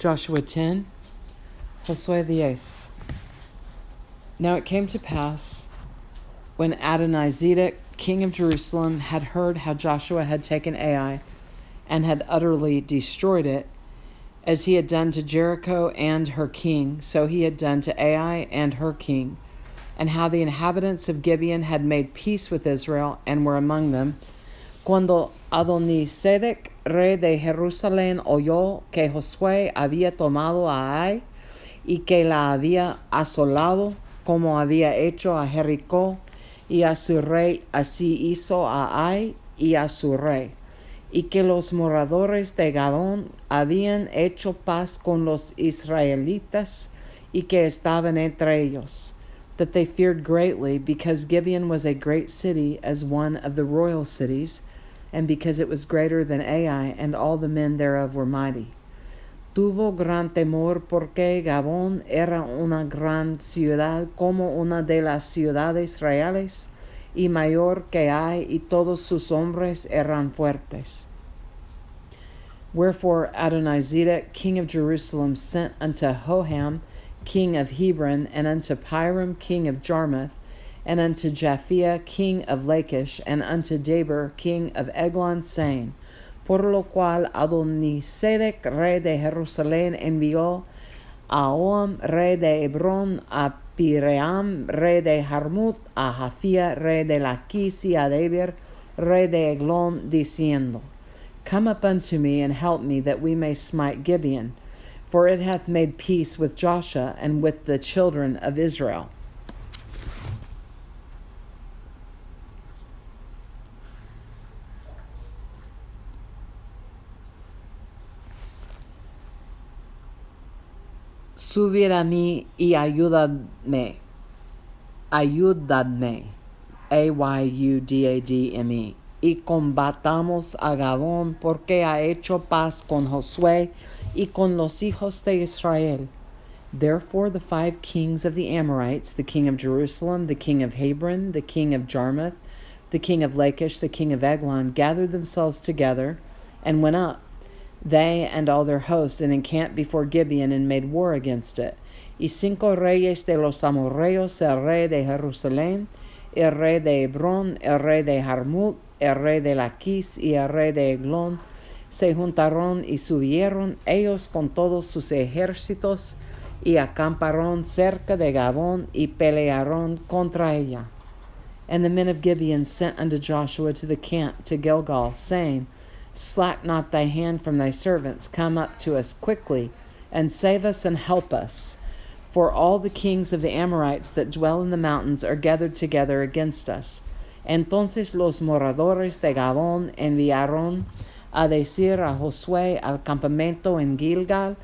Joshua 10, Josué 10. Now it came to pass, when Adonizedek, king of Jerusalem, had heard how Joshua had taken Ai and had utterly destroyed it, as he had done to Jericho and her king, so he had done to Ai and her king, and how the inhabitants of Gibeon had made peace with Israel and were among them, cuando Adonisedec, rey de Jerusalén, oyó que Josué había tomado a Ai y que la había asolado, como había hecho a Jericó y a su rey, así hizo a Ai y a su rey, y que los moradores de Gabón habían hecho paz con los israelitas y que estaban entre ellos, that they feared greatly, because Gibeon was a great city, as one of the royal cities, and because it was greater than Ai, and all the men thereof were mighty. Tuvo gran temor, porque Gabón era una gran ciudad, como una de las ciudades reales, y mayor que Ai, y todos sus hombres eran fuertes. Wherefore Adonizedek, king of Jerusalem, sent unto Hoham, king of Hebron, and unto Piram, king of Jarmuth, and unto Japhia, king of Lachish, and unto Debir, king of Eglon, saying, por lo cual Adonisedec, rey de Jerusalén, envió a Oam, rey de Hebrón, a Piream, rey de Jarmut, a Japhia, rey de Laquis, y a Debir, rey de Eglon, diciendo, come up unto me, and help me, that we may smite Gibeon, for it hath made peace with Joshua and with the children of Israel. Subid a mí y ayudadme, ayudadme, y combatamos a Gabón, porque ha hecho paz con Josué y con los hijos de Israel. Therefore the 5 kings of the Amorites, the king of Jerusalem, the king of Hebron, the king of Jarmuth, the king of Lachish, the king of Eglon, gathered themselves together and went up, they and all their host, and encamped before Gibeon, and made war against it. Y 5 reyes de los amorreos, el rey de Jerusalén, el rey de Hebrón, el rey de Jarmut, el rey de Laquis y el rey de Eglón, se juntaron y subieron ellos con todos sus ejércitos, y acamparon cerca de Gabón, y pelearon contra ella. And the men of Gibeon sent unto Joshua to the camp to Gilgal, saying, slack not thy hand from thy servants, come up to us quickly, and save us and help us. For all the kings of the Amorites that dwell in the mountains are gathered together against us. Entonces los moradores de Gabón enviaron a decir a Josué al campamento en Gilgal,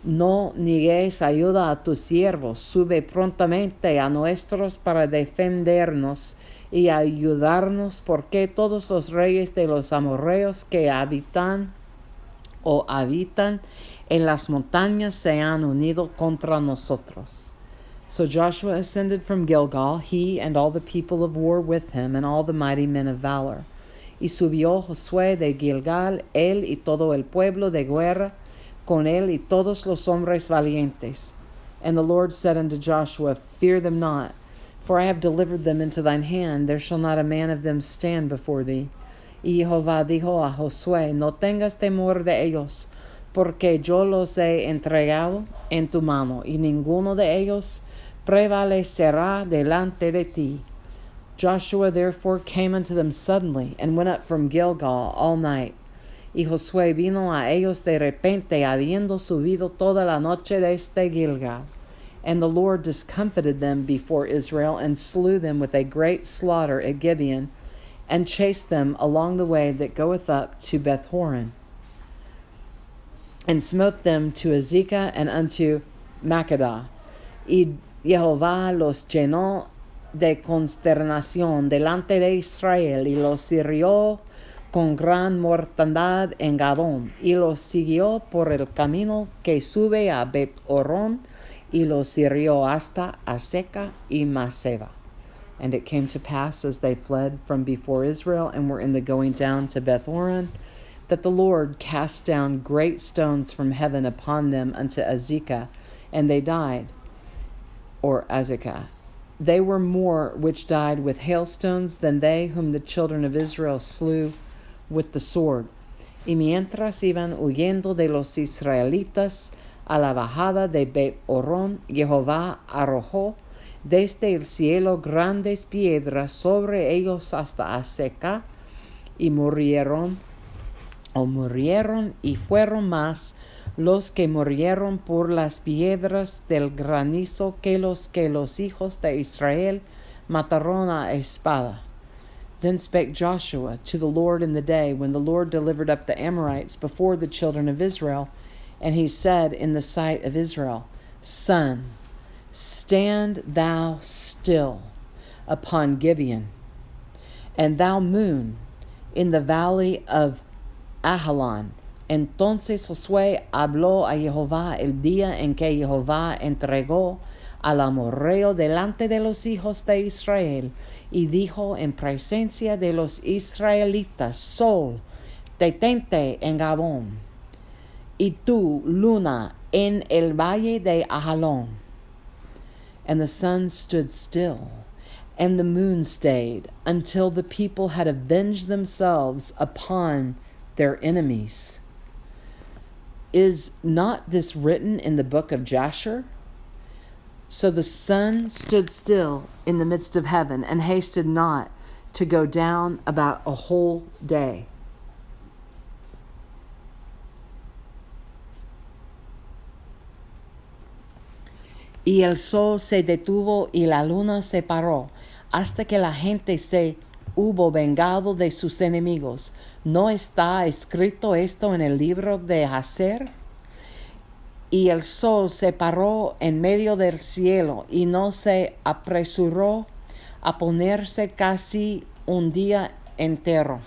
no niegues ayuda a tus siervos, sube prontamente a nuestros para defendernos y ayudarnos, porque todos los reyes de los amorreos que habitan en las montañas se han unido contra nosotros. So Joshua ascended from Gilgal, he and all the people of war with him, and all the mighty men of valor. Y subió Josué de Gilgal, él y todo el pueblo de guerra, con él y todos los hombres valientes. And the Lord said unto Joshua, fear them not, for I have delivered them into thine hand, there shall not a man of them stand before thee. Y Jehová dijo a Josué, no tengas temor de ellos, porque yo los he entregado en tu mano, y ninguno de ellos prevalecerá delante de ti. Joshua therefore came unto them suddenly, and went up from Gilgal all night. Y Josué vino a ellos de repente, habiendo subido toda la noche desde Gilgal. And the Lord discomfited them before Israel, and slew them with a great slaughter at Gibeon, and chased them along the way that goeth up to Bethhoron, and smote them to Azekah and unto Makkedah. Y Jehová los llenó de consternación delante de Israel, y los hirió con gran mortandad en Gabón, y los siguió por el camino que sube a Bet-Horón, y los hirió hasta Azekah y Maseba. And it came to pass, as they fled from before Israel, and were in the going down to Beth-Horon, that the Lord cast down great stones from heaven upon them unto Azekah, and they died, or Azekah. They were more which died with hailstones than they whom the children of Israel slew with the sword. Y mientras iban huyendo de los israelitas a la bajada de Bet-horón, Jehová arrojó desde el cielo grandes piedras sobre ellos hasta Azekah, y murieron y fueron más los que murieron por las piedras del granizo que los hijos de Israel mataron a espada. Then spake Joshua to the Lord in the day when the Lord delivered up the Amorites before the children of Israel, and he said in the sight of Israel, Sun, stand thou still upon Gibeon, and thou moon in the valley of Ajalon. Entonces Josué habló a Jehová el día en que Jehová entregó al amorreo delante de los hijos de Israel, y dijo en presencia de los israelitas, Sol, detente en Gabón, y tú, luna, en el valle de Ajalón. And the sun stood still, and the moon stayed, until the people had avenged themselves upon their enemies. Is not this written in the book of Jasher? So the sun stood still in the midst of heaven, and hasted not to go down about a whole day. Y el sol se detuvo y la luna se paró, hasta que la gente se hubo vengado de sus enemigos. ¿No está escrito esto en el libro de Jacer? Y el sol se paró en medio del cielo, y no se apresuró a ponerse casi un día entero.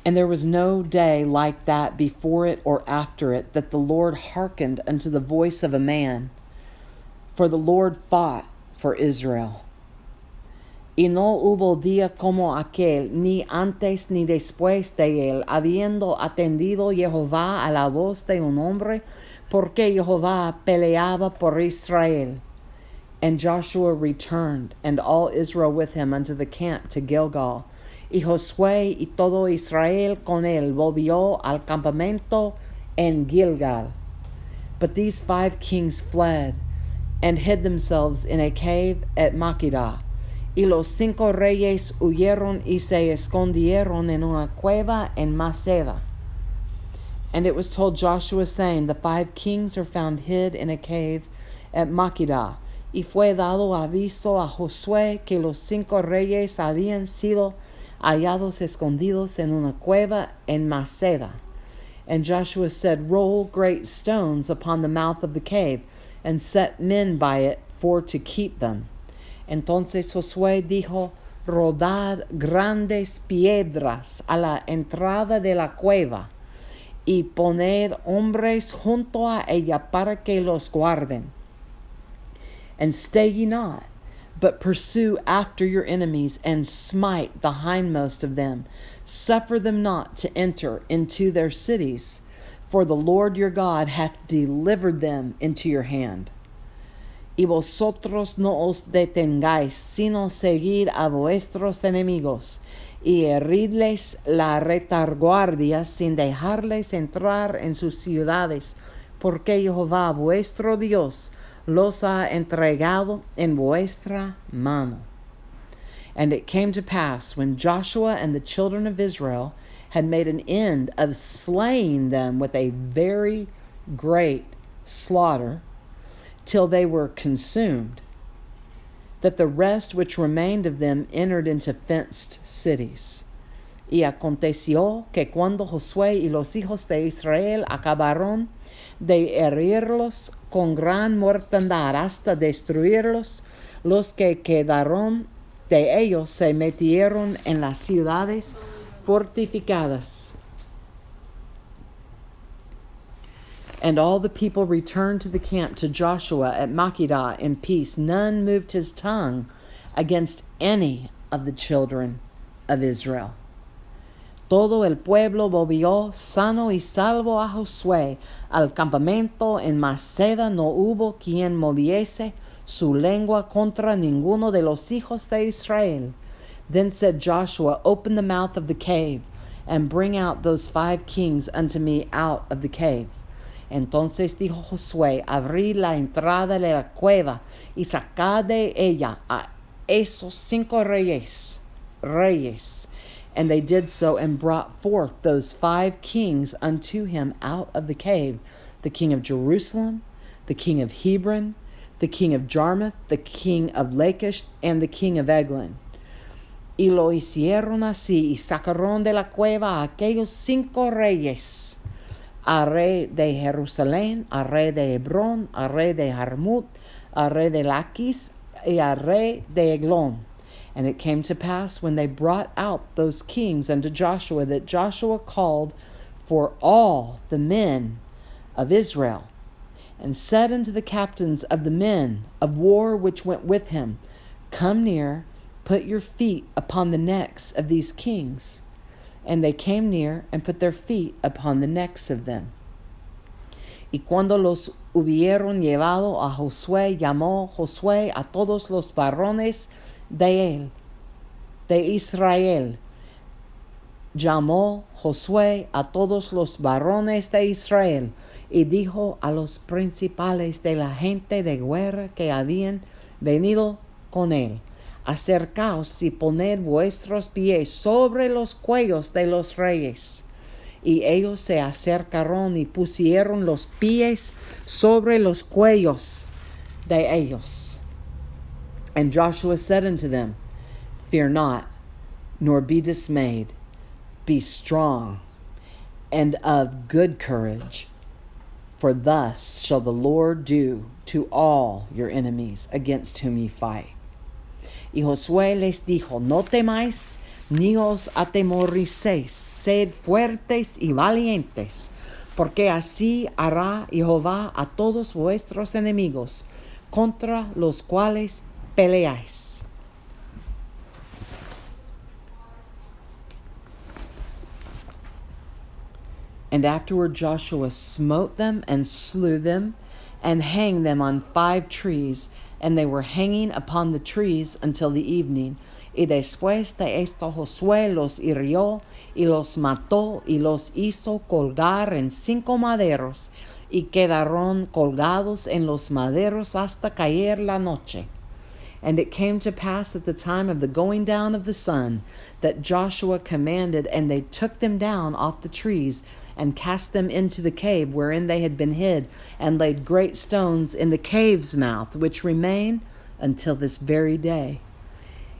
And there was no day like that before it or after it, that the Lord hearkened unto the voice of a man. For the Lord fought for Israel. Y no hubo día como aquel, ni antes ni después de él, habiendo atendido Jehová a la voz de un hombre, porque Jehová peleaba por Israel. And Joshua returned, and all Israel with him, unto the camp to Gilgal. Y Josué y todo Israel con él volvió al campamento en Gilgal. But these 5 kings fled, and hid themselves in a cave at Makkedah. Y los 5 reyes huyeron y se escondieron en una cueva en Maceda. And it was told Joshua, saying, The 5 kings are found hid in a cave at Makkedah. Y fue dado aviso a Josué que los 5 reyes habían sido hallados escondidos en una cueva en Maceda. And Joshua said, Roll great stones upon the mouth of the cave, and set men by it for to keep them. Entonces Josué dijo, Rodad grandes piedras a la entrada de la cueva, y poned hombres junto a ella para que los guarden. And stay ye not, but pursue after your enemies, and smite the hindmost of them. Suffer them not to enter into their cities, for the Lord your God hath delivered them into your hand. Y vosotros no os detengáis, sino seguid a vuestros enemigos, y heridles la retaguardia sin dejarles entrar en sus ciudades, porque Jehová vuestro Dios los ha entregado en vuestra mano. And it came to pass, when Joshua and the children of Israel had made an end of slaying them with a very great slaughter, till they were consumed, that the rest which remained of them entered into fenced cities. Y aconteció que cuando Josué y los hijos de Israel acabaron de herirlos con gran mortandad hasta destruirlos, los que quedaron de ellos se metieron en las ciudades fortificadas. And all the people returned to the camp to Joshua at Makkedah in peace. None moved his tongue against any of the children of Israel. Todo el pueblo volvió sano y salvo a Josué al campamento. En Maceda no hubo quien moviese su lengua contra ninguno de los hijos de Israel. Then said Joshua, open the mouth of the cave, and bring out those 5 kings unto me out of the cave. Entonces dijo Josué, abrid la entrada de la cueva, y sacad de ella a esos 5 reyes. And they did so, and brought forth those 5 kings unto him out of the cave, the king of Jerusalem, the king of Hebron, the king of Jarmuth, the king of Lachish, and the king of Eglon. Y lo hicieron así, y sacaron de la cueva a aquellos 5 reyes, al rey de Jerusalén, al rey de Hebrón, al rey de Jarmuth, al rey de Lachish, y al rey de Eglon. And it came to pass, when they brought out those kings unto Joshua, that Joshua called for all the men of Israel, and said unto the captains of the men of war which went with him, come near, put your feet upon the necks of these kings. And they came near, and put their feet upon the necks of them. Y cuando los hubieron llevado a Josué, llamó Josué a todos los varones de Israel. Llamó Josué a todos los varones de Israel, y dijo a los principales de la gente de guerra que habían venido con él, acercaos y poned vuestros pies sobre los cuellos de los reyes. Y ellos se acercaron y pusieron los pies sobre los cuellos de ellos. And Joshua said unto them, fear not, nor be dismayed. Be strong and of good courage, for thus shall the Lord do to all your enemies against whom ye fight. Y Josué les dijo, no temáis ni os atemoricéis, sed fuertes y valientes, porque así hará Jehová a todos vuestros enemigos, contra los cuales peleáis. And afterward Joshua smote them and slew them, and hanged them on 5 trees, and they were hanging upon the trees until the evening. Y después de esto Josué los hirió, y los mató, y los hizo colgar en 5 maderos, y quedaron colgados en los maderos hasta caer la noche. And it came to pass at the time of the going down of the sun, that Joshua commanded, and they took them down off the trees, and cast them into the cave wherein they had been hid, and laid great stones in the cave's mouth, which remain until this very day.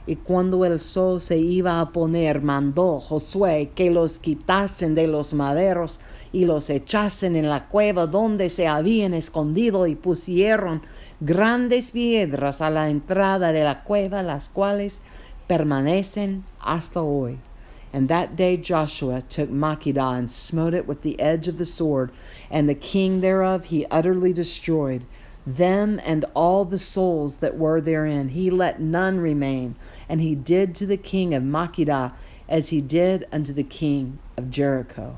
Y cuando el sol se iba a poner, mandó Josué que los quitasen de los maderos y los echasen en la cueva donde se habían escondido, y pusieron grandes piedras a la entrada de la cueva, las cuales permanecen hasta hoy. And that day Joshua took Makkedah, and smote it with the edge of the sword, and the king thereof he utterly destroyed, them and all the souls that were therein. He let none remain, and he did to the king of Makkedah as he did unto the king of Jericho.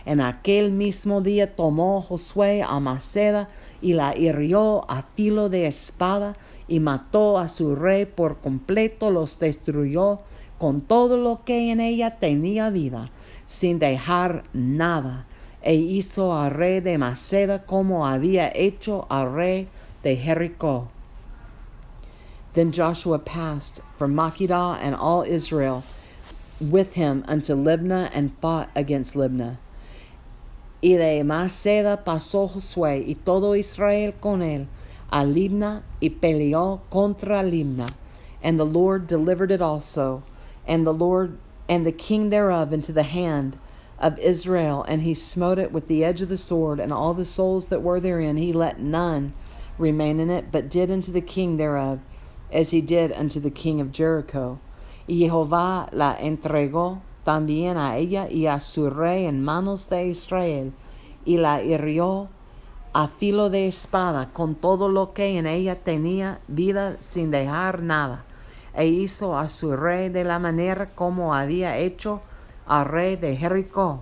En aquel mismo día tomó Josué a Maceda, y la hirió a filo de espada, y mató a su rey por completo, los destruyó con todo lo que en ella tenía vida, sin dejar nada, e hizo al rey de Maceda como había hecho al rey de Jericó. Then Joshua passed from Makkedah and all Israel with him unto Libnah, and fought against Libnah. Y de Maceda pasó Josué y todo Israel con él a Libnah, y peleó contra Libnah. And the Lord delivered it also, and the king thereof into the hand of Israel, and he smote it with the edge of the sword, and all the souls that were therein. He let none remain in it, but did unto the king thereof as he did unto the king of Jericho. Y Jehová la entregó también a ella y a su rey en manos de Israel, y la hirió a filo de espada con todo lo que en ella tenía vida, sin dejar nada. e hizo a su rey de la manera como había hecho al rey de Jericó.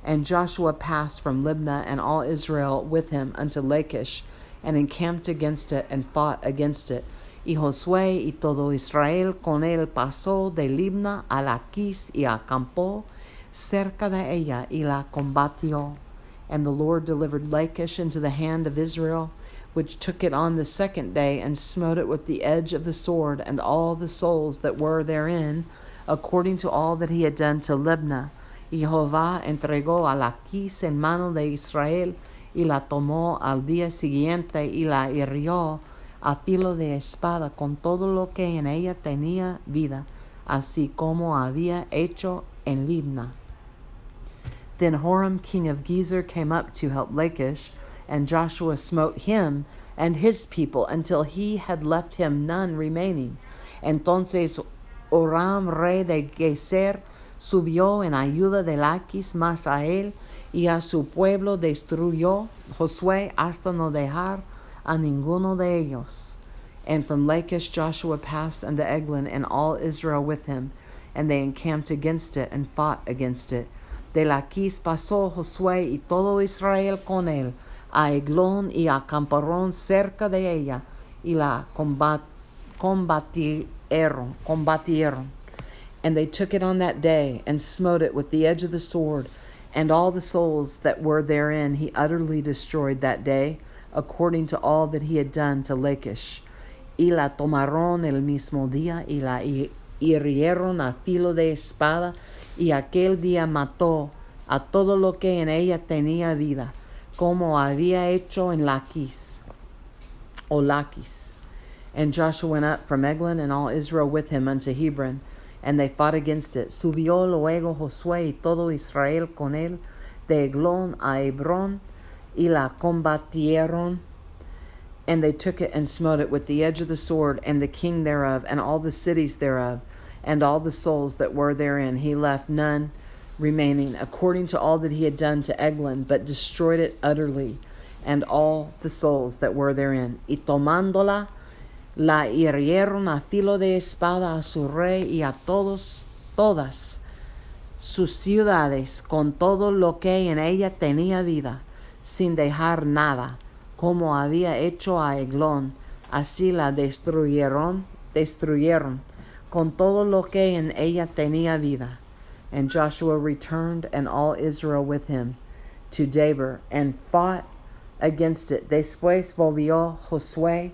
And Joshua passed from Libnah and all Israel with him unto Lachish, and encamped against it, and fought against it. Y Josué y todo Israel con él pasó de Libna a Laquis y acampó cerca de ella y la combatió. And the Lord delivered Lachish into the hand of Israel, which took it on the second day, and smote it with the edge of the sword, and all the souls that were therein, according to all that he had done to Libnah. Y Jehová entregó a Laquis en mano de Israel, y la tomó al día siguiente, y la hirió a filo de espada con todo lo que en ella tenía vida, así como había hecho en Libna. Then Horam king of Gezer came up to help Lachish, and Joshua smote him and his people until he had left him none remaining. Entonces Horam rey de Gezer subió en ayuda de Laquis, mas a él y a su pueblo destruyó Josué hasta no dejar a ninguno de ellos. And from Lachish Joshua passed unto Eglon, and all Israel with him, and they encamped against it, and fought against it. De Laquis pasó Josué y todo Israel con él a Eglon, y acamparon cerca de ella, y la combatieron. And they took it on that day, and smote it with the edge of the sword, and all the souls that were therein he utterly destroyed that day, according to all that he had done to Lachish. Y la tomaron el mismo día, y la hirieron a filo de espada, y aquel día mató a todo lo que en ella tenía vida, como había hecho en Laquis. And Joshua went up from Eglon, and all Israel with him, unto Hebron, and they fought against it. Subió luego Josué y todo Israel con él de Eglon a Hebrón, y la combatieron. And they took it and smote it with the edge of the sword, and the king thereof, and all the cities thereof, and all the souls that were therein. He left none remaining, according to all that he had done to Eglon, but destroyed it utterly, and all the souls that were therein. Y tomándola, la hirieron a filo de espada a su rey y a todas sus ciudades, con todo lo que en ella tenía vida, sin dejar nada, como había hecho a Eglon. Así la destruyeron, con todo lo que en ella tenía vida. And Joshua returned, and all Israel with him, to Debir, and fought against it. Después volvió Josué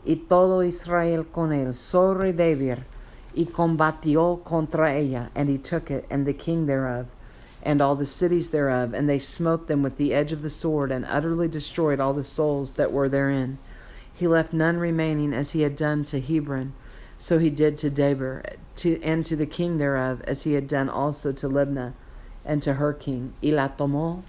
y todo Israel con él sobre Debir, y combatió contra ella, and he took it, and the king thereof, and all the cities thereof, and they smote them with the edge of the sword, and utterly destroyed all the souls that were therein. He left none remaining, as he had done to Hebron, so he did to Debir, and to the king thereof, as he had done also to Libnah, and to her king. Y la tomó,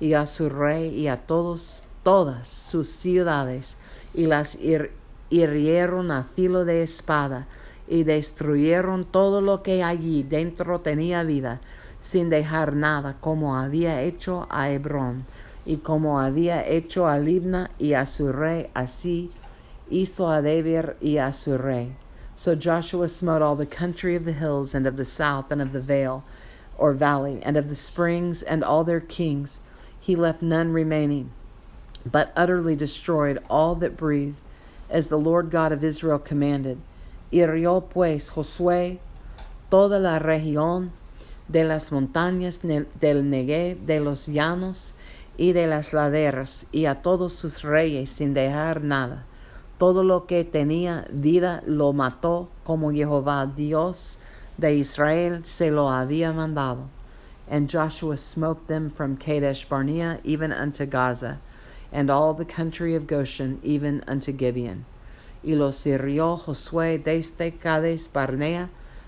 y a su rey, y a todas sus ciudades, y las hirieron a filo de espada, y destruyeron todo lo que allí dentro tenía vida, sin dejar nada, como había hecho a Hebrón, y como había hecho a Libna y a su rey, así hizo a Debir y a su rey. So Joshua smote all the country of the hills, and of the south, and of the vale, or valley, and of the springs, and all their kings. He left none remaining, but utterly destroyed all that breathed, as the Lord God of Israel commanded. Hirió pues Josué toda la región de las montañas del Negev, de los llanos y de las laderas, y a todos sus reyes sin dejar nada. Todo lo que tenía vida lo mató, como Jehová Dios de Israel se lo había mandado. And Joshua smote them from Kadesh Barnea even unto Gaza, and all the country of Goshen even unto Gibeon. Y los hirió Josué desde Kadesh Barnea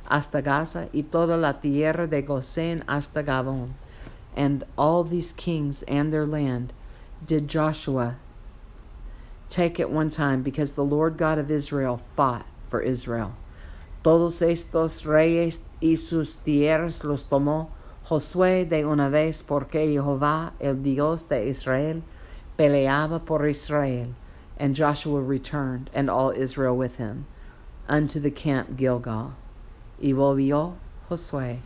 hasta Gaza, y toda la tierra de Gosén hasta Gabón. And all these kings and their land did Joshua take at one time, because the Lord God of Israel fought for Israel. Todos estos reyes y sus tierras los tomó Josué de una vez, porque Jehová, el Dios de Israel, peleaba por Israel. And Joshua returned, and all Israel with him, unto the camp Gilgal. Y volvió Josué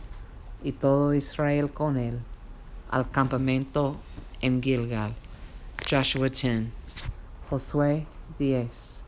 y todo Israel con él al campamento en Gilgal. Joshua 10. Josué 10.